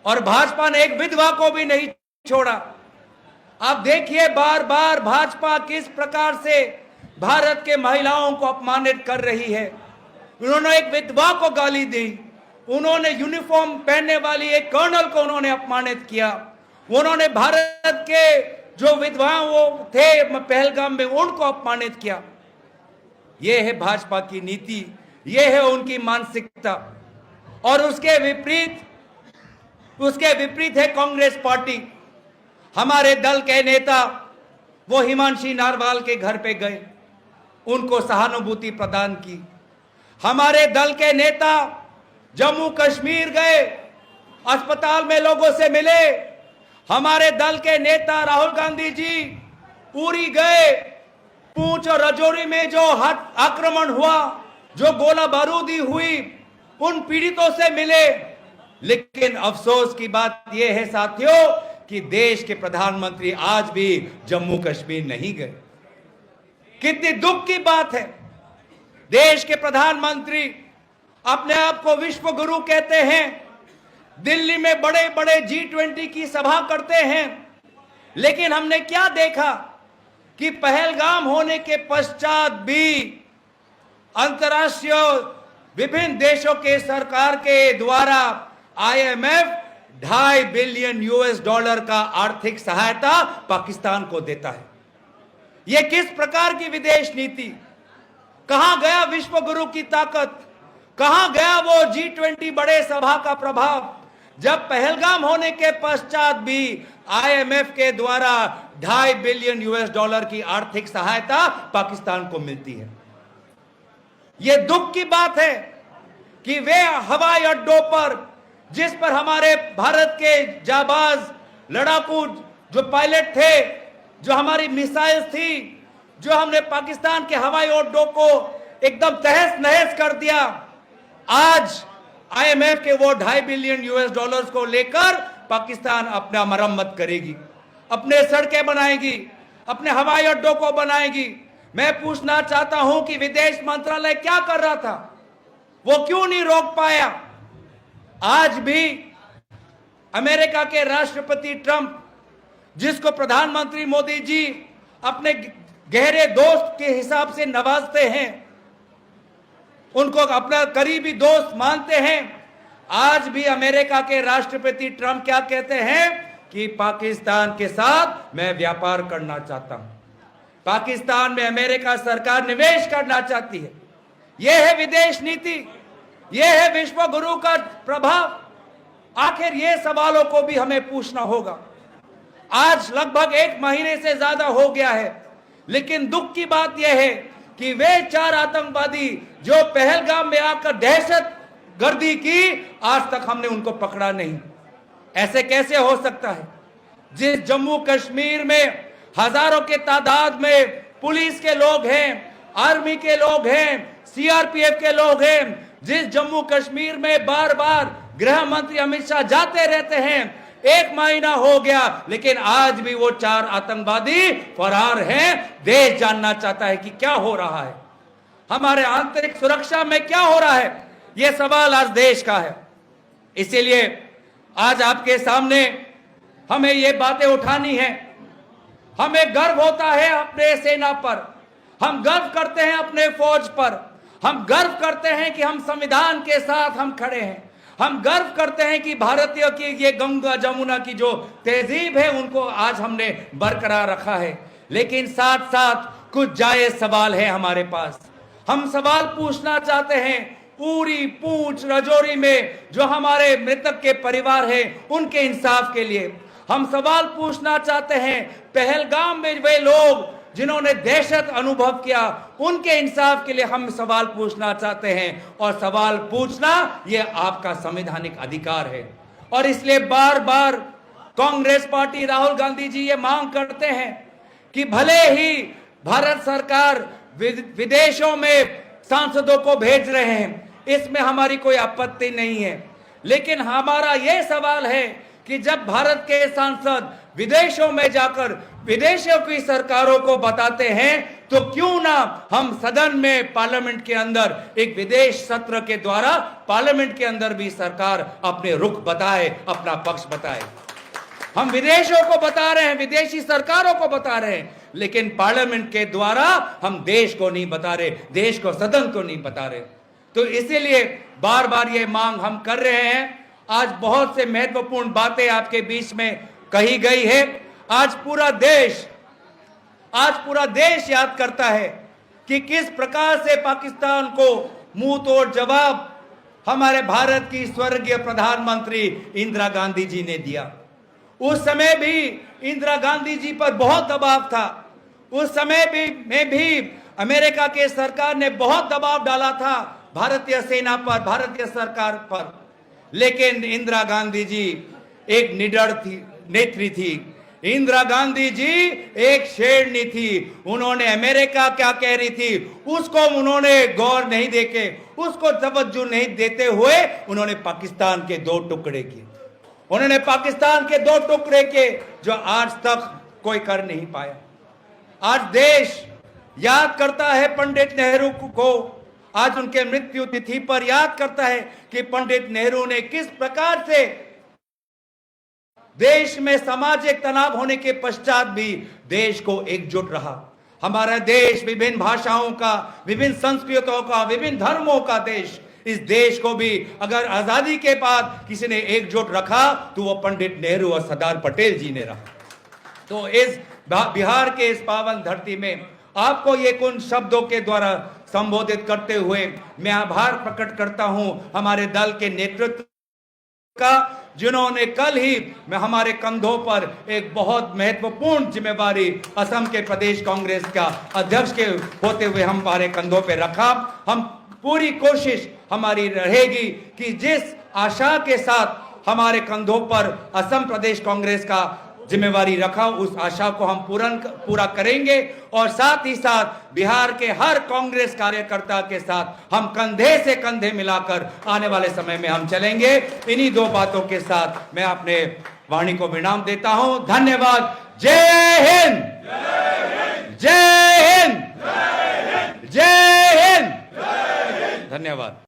और भाजपा ने एक विधवा को भी नहीं छोड़ा। आप देखिए बार बार भाजपा किस प्रकार से भारत के महिलाओं को अपमानित कर रही है। उन्होंने एक विधवा को गाली दी, उन्होंने यूनिफॉर्म पहनने वाली एक कर्नल को उन्होंने अपमानित किया, उन्होंने भारत के जो विधवा वो थे पहलगाम में उनको अपमानित किया। यह है भाजपा की नीति, यह है उनकी मानसिकता। और उसके विपरीत है कांग्रेस पार्टी। हमारे दल के नेता वो हिमांशी नारवाल के घर पे गए, उनको सहानुभूति प्रदान की। हमारे दल के नेता जम्मू कश्मीर गए, अस्पताल में लोगों से मिले। हमारे दल के नेता राहुल गांधी जी पूरी गए, पूंछ और राजौरी में जो आक्रमण हुआ, जो गोला बारूदी हुई, उन पीड़ितों से मिले। लेकिन अफसोस की बात यह है साथियों कि देश के प्रधानमंत्री आज भी जम्मू कश्मीर नहीं गए। कितनी दुख की बात है। देश के प्रधानमंत्री अपने आप को विश्व गुरु कहते हैं, दिल्ली में बड़े बड़े G20 की सभा करते हैं, लेकिन हमने क्या देखा कि पहलगाम होने के पश्चात भी अंतर्राष्ट्रीय विभिन्न देशों के सरकार के द्वारा IMF $2.5 बिलियन का आर्थिक सहायता पाकिस्तान को देता है। यह किस प्रकार की विदेश नीति? कहां गया विश्व गुरु की ताकत? कहां गया वो G20 बड़े सभा का प्रभाव, जब पहलगाम होने के पश्चात भी IMF के द्वारा $2.5 बिलियन की आर्थिक सहायता पाकिस्तान को मिलती है। यह दुख की बात है कि वे हवाई अड्डों पर, जिस पर हमारे भारत के जाबाज लड़ाकू जो पायलट थे, जो हमारी मिसाइल थी, जो हमने पाकिस्तान के हवाई अड्डों को एकदम तहस नहस कर दिया, आज IMF के वो $2.5 बिलियन को लेकर पाकिस्तान अपना मरम्मत करेगी, अपने सड़कें बनाएगी, अपने हवाई अड्डों को बनाएगी। मैं पूछना चाहता हूं कि विदेश मंत्रालय क्या कर रहा था? वो क्यों नहीं रोक पाया? आज भी अमेरिका के राष्ट्रपति ट्रंप, जिसको प्रधानमंत्री मोदी जी अपने गहरे दोस्त के हिसाब से नवाजते हैं, उनको अपना करीबी दोस्त मानते हैं, आज भी अमेरिका के राष्ट्रपति ट्रंप क्या कहते हैं कि पाकिस्तान के साथ मैं व्यापार करना चाहता हूं, पाकिस्तान में अमेरिका सरकार निवेश करना चाहती है। यह है विदेश नीति, यह है विश्व गुरु का प्रभाव। आखिर ये सवालों को भी हमें पूछना होगा। आज लगभग 1 महीने से ज्यादा हो गया है, लेकिन दुख की बात यह है कि वे 4 आतंकवादी जो पहलगाम में आकर दहशत गर्दी की, आज तक हमने उनको पकड़ा नहीं। ऐसे कैसे हो सकता है? जिस जम्मू कश्मीर में हजारों के तादाद में पुलिस के लोग हैं, आर्मी के लोग हैं, CRPF के लोग हैं, जिस जम्मू कश्मीर में बार बार गृह मंत्री अमित शाह जाते रहते हैं, 1 महीना हो गया, लेकिन आज भी वो 4 आतंकवादी फरार हैं। देश जानना चाहता है कि क्या हो रहा है, हमारे आंतरिक सुरक्षा में क्या हो रहा है। यह सवाल आज देश का है। इसीलिए आज आपके सामने हमें ये बातें उठानी है। हमें गर्व होता है अपने सेना पर, हम गर्व करते हैं अपने फौज पर, हम गर्व करते हैं कि हम संविधान के साथ हम खड़े हैं, हम गर्व करते हैं कि भारतीयों की ये गंगा जमुना की जो तहजीब है उनको आज हमने बरकरार रखा है। लेकिन साथ साथ कुछ जायज सवाल है हमारे पास। हम सवाल पूछना चाहते हैं पूरी पूंछ राजौरी में जो हमारे मृतक के परिवार है उनके इंसाफ के लिए। हम सवाल पूछना चाहते हैं पहलगाम में वे लोग जिन्होंने दहशत अनुभव किया, उनके इंसाफ के लिए हम सवाल पूछना चाहते हैं। और सवाल पूछना यह आपका संवैधानिक अधिकार है। और इसलिए बार बार कांग्रेस पार्टी, राहुल गांधी जी ये मांग करते हैं कि भले ही भारत सरकार विदेशों में सांसदों को भेज रहे हैं, इसमें हमारी कोई आपत्ति नहीं है, लेकिन हमारा यह सवाल है कि जब भारत के सांसद विदेशों में जाकर विदेशों की सरकारों को बताते हैं तो क्यों ना हम सदन में पार्लियामेंट के अंदर एक विदेश सत्र के द्वारा पार्लियामेंट के अंदर भी सरकार अपने रुख बताए, अपना पक्ष बताए। हम विदेशों को बता रहे हैं, विदेशी सरकारों को बता रहे हैं, लेकिन पार्लियामेंट के द्वारा हम देश को नहीं बता रहे, देश को, सदन को नहीं बता रहे। तो इसीलिए बार बार ये मांग हम कर रहे हैं। आज बहुत से महत्वपूर्ण बातें आपके बीच में कही गई है। आज पूरा देश याद करता है कि किस प्रकार से पाकिस्तान को मुंह तोड़ जवाब हमारे भारत की स्वर्गीय प्रधानमंत्री इंदिरा गांधी जी ने दिया। उस समय भी इंदिरा गांधी जी पर बहुत दबाव था। उस समय में भी अमेरिका के सरकार ने बहुत दबाव डाला था भारतीय सेना पर, भारतीय सरकार पर, लेकिन इंदिरा गांधी जी एक निडर नेत्री थी। इंदिरा गांधी जी एक शेरनी थी। उन्होंने अमेरिका क्या कह रही थी उसको उन्होंने गौर नहीं देके, उसको तवज्जो नहीं देते हुए उन्होंने पाकिस्तान के दो टुकड़े किए। उन्होंने पाकिस्तान के दो टुकड़े के जो आज तक कोई कर नहीं पाया। आज देश याद करता है पंडित नेहरू को, आज उनके मृत्यु तिथि पर याद करता है कि पंडित नेहरू ने किस प्रकार से देश में सामाजिक तनाव होने के पश्चात भी देश को एकजुट रहा। हमारा देश विभिन्न भाषाओं का, विभिन्न संस्कृतियों का, विभिन्न धर्मों का देश। इस देश को भी अगर आजादी के बाद किसी ने एकजुट रखा तो वो पंडित नेहरू और सरदार पटेल जी ने रहा। तो इस बिहार के इस पावन धरती में आपको ये कुछ शब्दों के द्वारा संबोधित करते हुए मैं आभार प्रकट करता हूं हमारे दल के नेतृत्व का, जिन्होंने कल ही में हमारे कंधों पर एक बहुत महत्वपूर्ण जिम्मेवारी असम के प्रदेश कांग्रेस का अध्यक्ष के होते हुए हमारे कंधों पे रखा। हम पूरी कोशिश हमारी रहेगी कि जिस आशा के साथ हमारे कंधों पर असम प्रदेश कांग्रेस का जिम्मेवारी रखा, उस आशा को हम पूरा करेंगे और साथ ही साथ बिहार के हर कांग्रेस कार्यकर्ता के साथ हम कंधे से कंधे मिलाकर आने वाले समय में हम चलेंगे। इन्हीं दो बातों के साथ मैं अपने वाणी को विराम देता हूं। धन्यवाद। जय हिंद, जय हिंद, जय हिंद, धन्यवाद।